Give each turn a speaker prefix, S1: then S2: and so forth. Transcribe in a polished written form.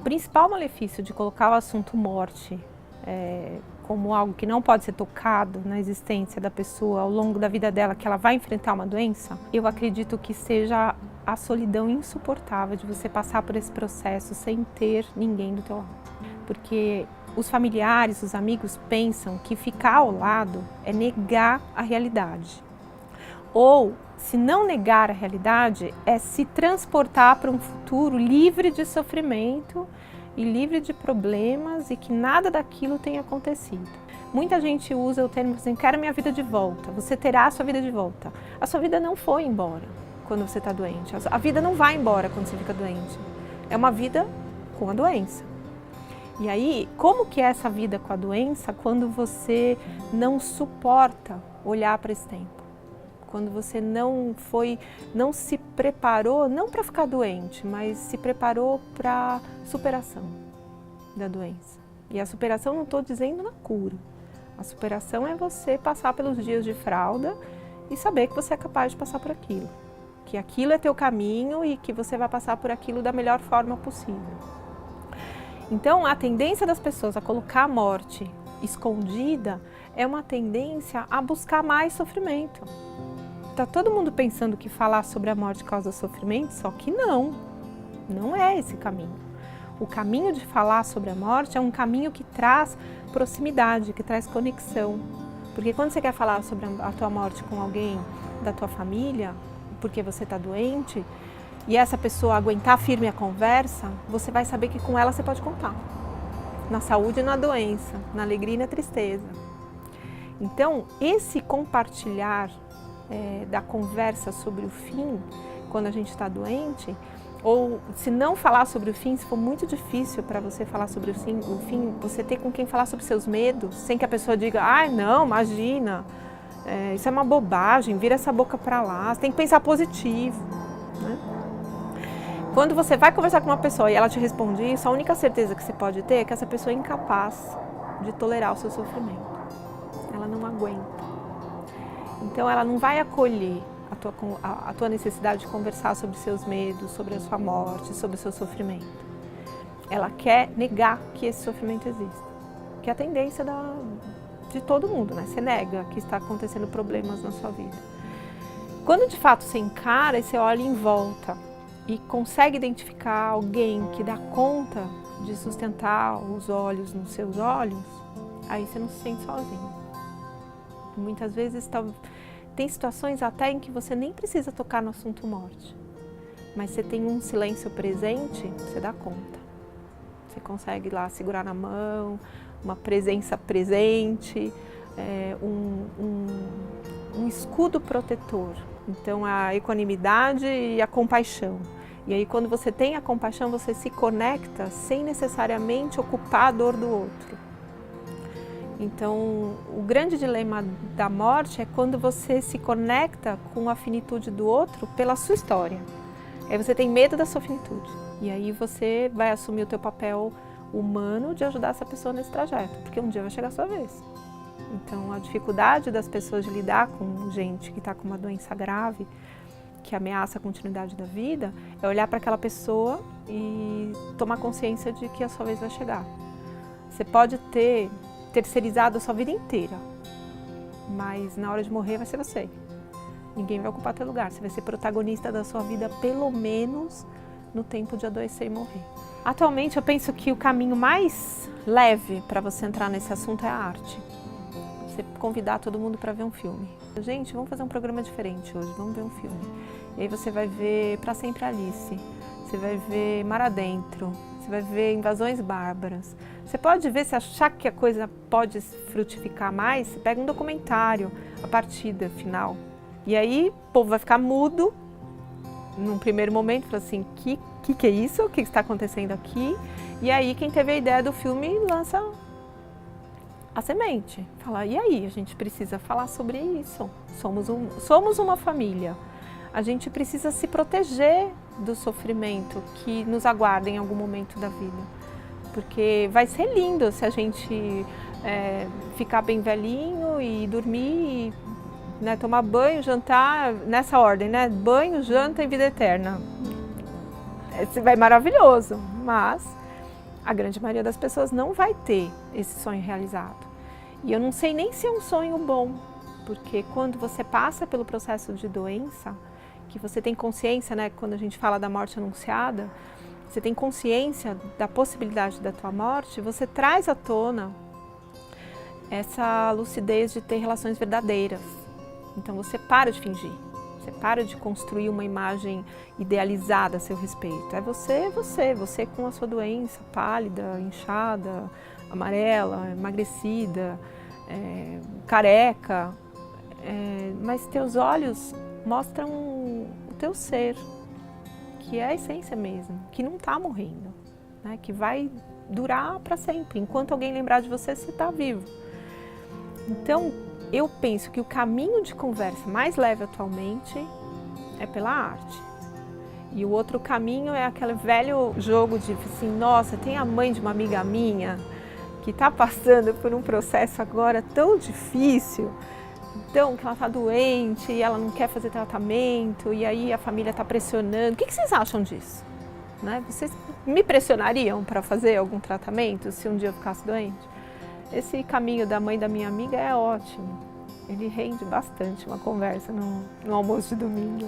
S1: principal malefício de colocar o assunto morte como algo que não pode ser tocado na existência da pessoa ao longo da vida dela, que ela vai enfrentar uma doença, eu acredito que seja a solidão insuportável de você passar por esse processo sem ter ninguém do teu lado. Porque os familiares, os amigos pensam que ficar ao lado é negar a realidade. Ou, se não negar a realidade, é se transportar para um futuro livre de sofrimento e livre de problemas e que nada daquilo tenha acontecido. Muita gente usa o termo assim, quero minha vida de volta, você terá a sua vida de volta. A sua vida não foi embora quando você está doente, a vida não vai embora quando você fica doente. É uma vida com a doença. E aí, como que é essa vida com a doença quando você não suporta olhar para esse tempo? Quando você não se preparou, não para ficar doente, mas se preparou para a superação da doença. E a superação não estou dizendo na cura. A superação é você passar pelos dias de fralda e saber que você é capaz de passar por aquilo. Que aquilo é teu caminho e que você vai passar por aquilo da melhor forma possível. Então, a tendência das pessoas a colocar a morte escondida é uma tendência a buscar mais sofrimento. Tá todo mundo pensando que falar sobre a morte causa sofrimento, só que não é esse caminho. O caminho de falar sobre a morte é um caminho que traz proximidade, que traz conexão. Porque quando você quer falar sobre a tua morte com alguém da tua família, porque você está doente, e essa pessoa aguentar firme a conversa, você vai saber que com ela você pode contar. Na saúde e na doença, na alegria e na tristeza. Então, esse compartilhar da conversa sobre o fim, quando a gente está doente, ou se não falar sobre o fim, se for muito difícil para você falar sobre o fim, você ter com quem falar sobre seus medos, sem que a pessoa diga, não, imagina, isso é uma bobagem, vira essa boca para lá, você tem que pensar positivo, né? Quando você vai conversar com uma pessoa e ela te responde isso, a única certeza que você pode ter é que essa pessoa é incapaz de tolerar o seu sofrimento. Ela não aguenta. Então ela não vai acolher a tua necessidade de conversar sobre seus medos, sobre a sua morte, sobre o seu sofrimento. Ela quer negar que esse sofrimento existe. Que é a tendência de todo mundo, né? Você nega que está acontecendo problemas na sua vida. Quando de fato você encara e você olha em volta e consegue identificar alguém que dá conta de sustentar os olhos nos seus olhos, aí você não se sente sozinho. Muitas vezes tem situações até em que você nem precisa tocar no assunto morte, mas você tem um silêncio presente, você dá conta. Você consegue lá segurar na mão, uma presença presente, um escudo protetor. Então a equanimidade e a compaixão. E aí quando você tem a compaixão, você se conecta sem necessariamente ocupar a dor do outro. Então, o grande dilema da morte é quando você se conecta com a finitude do outro pela sua história. Aí você tem medo da sua finitude. E aí você vai assumir o teu papel humano de ajudar essa pessoa nesse trajeto, porque um dia vai chegar a sua vez. Então, a dificuldade das pessoas de lidar com gente que está com uma doença grave, que ameaça a continuidade da vida, é olhar para aquela pessoa e tomar consciência de que a sua vez vai chegar. Você pode ter terceirizado a sua vida inteira, mas na hora de morrer vai ser você. Ninguém vai ocupar teu lugar, você vai ser protagonista da sua vida pelo menos no tempo de adoecer e morrer. Atualmente eu penso que o caminho mais leve para você entrar nesse assunto é a arte. Você convidar todo mundo para ver um filme. Gente, vamos fazer um programa diferente hoje, vamos ver um filme. E aí você vai ver Pra Sempre Alice, você vai ver Mar Adentro, você vai ver Invasões Bárbaras. Você pode ver, se achar que a coisa pode frutificar mais, você pega um documentário, a partida final. E aí o povo vai ficar mudo, num primeiro momento, fala assim, que é isso? O que está acontecendo aqui? E aí quem teve a ideia do filme lança a semente. Fala, e aí? A gente precisa falar sobre isso. Somos uma família. A gente precisa se proteger do sofrimento que nos aguarda em algum momento da vida. Porque vai ser lindo se a gente ficar bem velhinho e dormir, né, tomar banho, jantar, nessa ordem, né? Banho, janta e vida eterna. Vai maravilhoso, mas A grande maioria das pessoas não vai ter esse sonho realizado. E eu não sei nem se é um sonho bom, porque quando você passa pelo processo de doença, que você tem consciência, né, quando a gente fala da morte anunciada, você tem consciência da possibilidade da tua morte, você traz à tona essa lucidez de ter relações verdadeiras. Então você para de fingir, você para de construir uma imagem idealizada a seu respeito. É você com a sua doença, pálida, inchada, amarela, emagrecida, careca, mas teus olhos mostram o teu ser, que é a essência mesmo, que não está morrendo, né? Que vai durar para sempre. Enquanto alguém lembrar de você, você está vivo. Então, eu penso que o caminho de conversa mais leve atualmente é pela arte. E o outro caminho é aquele velho jogo de assim, nossa, tem a mãe de uma amiga minha que está passando por um processo agora tão difícil, então que ela está doente e ela não quer fazer tratamento e aí a família está pressionando. O que vocês acham disso? Né? Vocês me pressionariam para fazer algum tratamento se um dia eu ficasse doente? Esse caminho da mãe da minha amiga é ótimo. Ele rende bastante uma conversa no almoço de domingo.